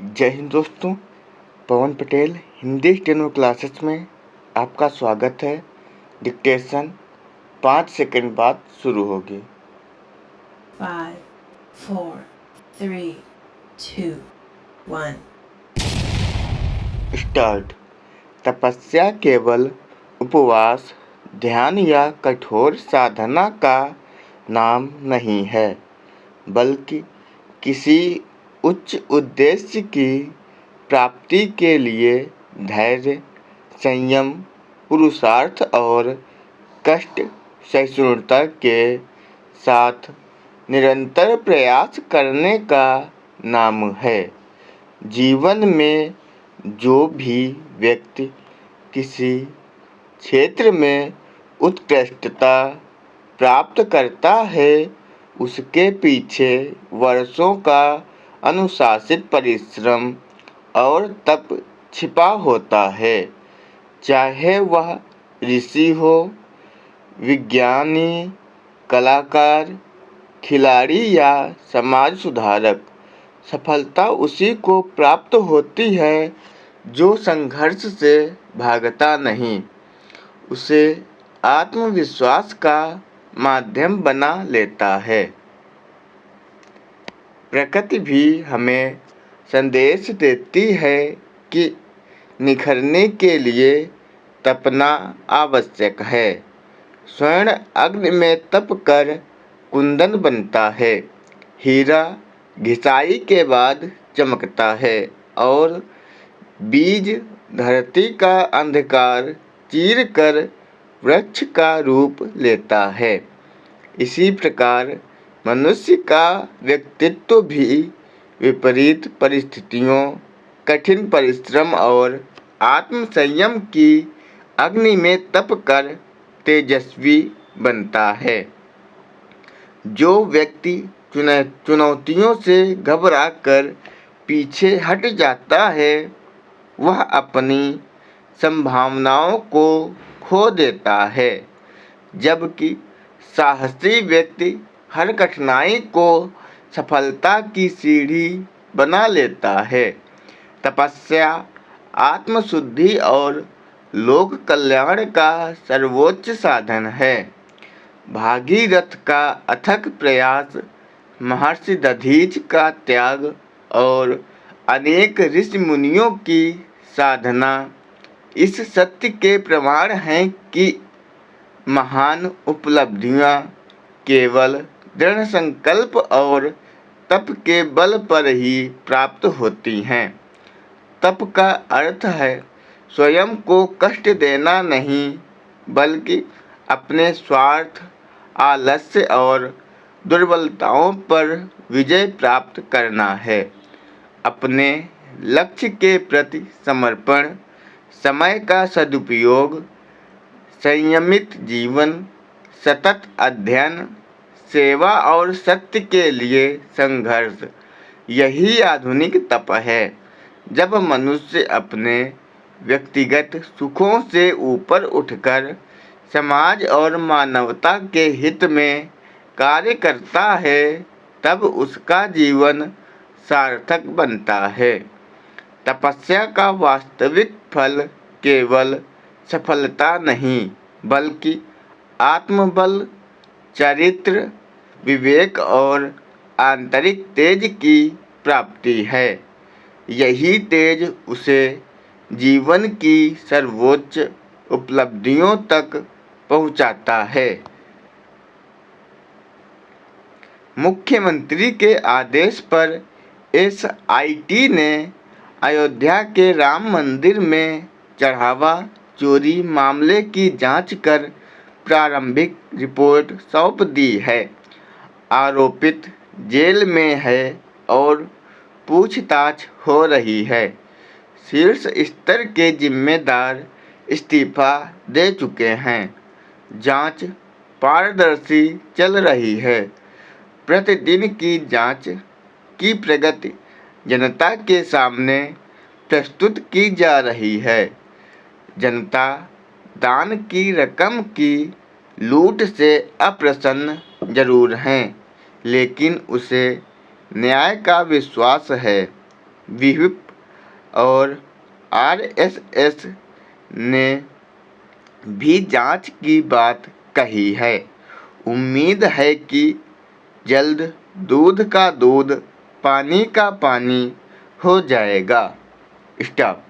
जय हिंद दोस्तों। पवन Patel Hindi steno classes में आपका स्वागत है। डिक्टेशन 5 सेकंड बाद शुरू होगी। 5, 4, 3, 2, 1। स्टार्ट। तपस्या केवल उपवास, ध्यान या कठोर साधना का नाम नहीं है, बल्कि किसी उच्च उद्देश्य की प्राप्ति के लिए धैर्य, संयम, पुरुषार्थ और कष्ट सहिष्णुता के साथ निरंतर प्रयास करने का नाम है। जीवन में जो भी व्यक्ति किसी क्षेत्र में उत्कृष्टता प्राप्त करता है, उसके पीछे वर्षों का अनुशासित परिश्रम और तप छिपा होता है। चाहे वह ऋषि हो, विज्ञानी, कलाकार, खिलाड़ी या समाज सुधारक, सफलता उसी को प्राप्त होती है जो संघर्ष से भागता नहीं, उसे आत्मविश्वास का माध्यम बना लेता है। प्रकृति भी हमें संदेश देती है कि निखरने के लिए तपना आवश्यक है। स्वर्ण अग्नि में तप कर कुंदन बनता है, हीरा घिसाई के बाद चमकता है और बीज धरती का अंधकार चीर कर वृक्ष का रूप लेता है। इसी प्रकार मनुष्य का व्यक्तित्व भी विपरीत परिस्थितियों, कठिन परिश्रम और आत्मसंयम की अग्नि में तप कर तेजस्वी बनता है। जो व्यक्ति चुनौतियों से घबराकर पीछे हट जाता है, वह अपनी संभावनाओं को खो देता है, जबकि साहसी व्यक्ति हर कठिनाई को सफलता की सीढ़ी बना लेता है। तपस्या, आत्मशुद्धि और लोक कल्याण का सर्वोच्च साधन है। भागीरथ का अथक प्रयास, महर्षि दधीच का त्याग और अनेक ऋषि मुनियों की साधना इस सत्य के प्रमाण हैं कि महान उपलब्धियां केवल दृढ़ संकल्प और तप के बल पर ही प्राप्त होती हैं। तप का अर्थ है स्वयं को कष्ट देना नहीं, बल्कि अपने स्वार्थ, आलस्य और दुर्बलताओं पर विजय प्राप्त करना है। अपने लक्ष्य के प्रति समर्पण, समय का सदुपयोग, संयमित जीवन, सतत अध्ययन, सेवा और सत्य के लिए संघर्ष, यही आधुनिक तप है। जब मनुष्य अपने व्यक्तिगत सुखों से ऊपर उठकर समाज और मानवता के हित में कार्य करता है, तब उसका जीवन सार्थक बनता है। तपस्या का वास्तविक फल केवल सफलता नहीं, बल्कि आत्मबल, चरित्र, विवेक और आंतरिक तेज की प्राप्ति है। यही तेज उसे जीवन की सर्वोच्च उपलब्धियों तक पहुंचाता है। मुख्यमंत्री के आदेश पर SIT ने अयोध्या के राम मंदिर में चढ़ावा चोरी मामले की जांच कर प्रारंभिक रिपोर्ट सौंप दी है। आरोपित जेल में है और पूछताछ हो रही है। शीर्ष स्तर के जिम्मेदार इस्तीफा दे चुके हैं। जांच पारदर्शी चल रही है। प्रतिदिन की जांच की प्रगति जनता के सामने प्रस्तुत की जा रही है। जनता दान की रकम की लूट से अप्रसन्न जरूर हैं, लेकिन उसे न्याय का विश्वास है। व्हिप और आरएसएस ने भी जांच की बात कही है। उम्मीद है कि जल्द दूध का दूध, पानी का पानी हो जाएगा। स्टॉप।